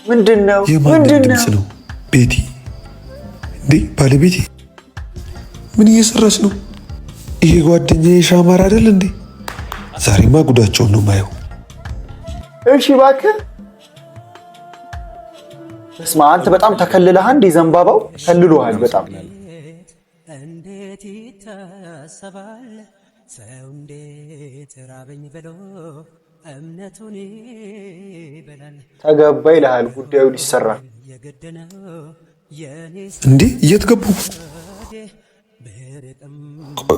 ምንድነው? የማን ድምፅ ነው? ቤቲ እንዴ? ባለቤቴ ምን እየሰራች ነው? ይሄ ጓደኛዬ ሻማር አይደል እንዴ? ዛሬማ ጉዳቸውን ነው ማየው። እሺ እባክህ እስማ፣ አንተ በጣም ተከልለሃል እንዴ? ዘንባባው ከልሎሃል በጣም። እንዴት ይታሰባል ሰው እንዴት ራበኝ ብሎ እምነቱን ይበላል። ተገባ ይልሃል ጉዳዩ ሊሰራ እንዴ? የት ገቡ?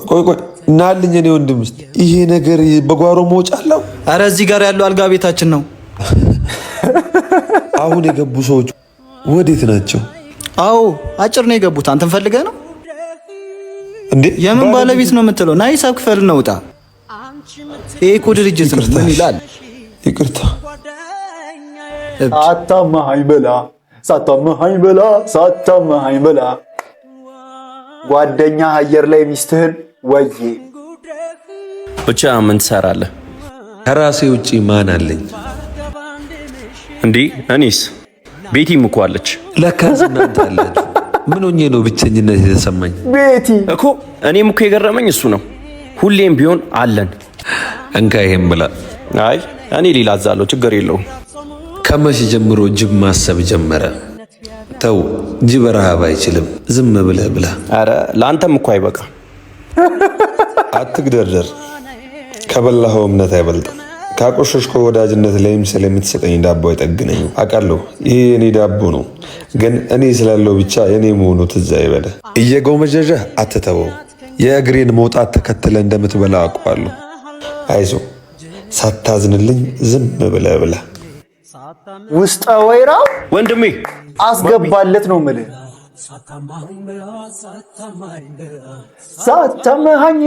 ቆይ እናልኝ እኔ ወንድም ውስጥ ይሄ ነገር በጓሮ መውጫ አለው? አረ እዚህ ጋር ያለው አልጋ ቤታችን ነው። አሁን የገቡ ሰዎች ወዴት ናቸው? አዎ አጭር ነው የገቡት። አንተን ፈልገህ ነው እንዴ? የምን ባለቤት ነው የምትለው? ና ሂሳብ ክፈል ነው ውጣ። ይሄ እኮ ድርጅት ነው። ምን ይላል? ይቅርታ ሳታማሃኝ በላ ጓደኛ አየር ላይ ሚስትህን ወይ ብቻ ምን ትሰራለህ? ከራሴ ውጪ ማን አለኝ እንዴ? እኔስ ቤቲም እኮ አለች። ለካ እናንተ አላችሁ። ምን ሆኜ ነው ብቸኝነት የተሰማኝ? ቤቲ እኮ እኔም እኮ የገረመኝ እሱ ነው። ሁሌም ቢሆን አለን። እንካ ይሄን ብላ። አይ እኔ ሌላ አዛለሁ፣ ችግር የለውም። ከመቼ ጀምሮ ጅብ ማሰብ ጀመረ? ተው፣ ጅብ ረሃብ አይችልም። ዝም ብለህ ብላ። አረ ለአንተም እኮ አይበቃ። አትግደርደር። ከበላኸው እምነት አይበልጥም። ካቆሸሽከው ወዳጅነት ላይም ስለምትሰጠኝ ዳቦ አይጠግነኝ። አውቃለሁ ይሄ የኔ ዳቦ ነው፣ ግን እኔ ስላለው ብቻ የኔ መሆኑ ትዝ አይበለ። እየጎመጀጀህ አትተወው። የእግሬን መውጣት ተከትለ እንደምትበላ አውቀዋለሁ። አይዞ፣ ሳታዝንልኝ ዝም ብለህ ብላ። ውስጠ ወይራው ወንድሜ አስገባለት ነው የምልህ። ሳታማኸኝ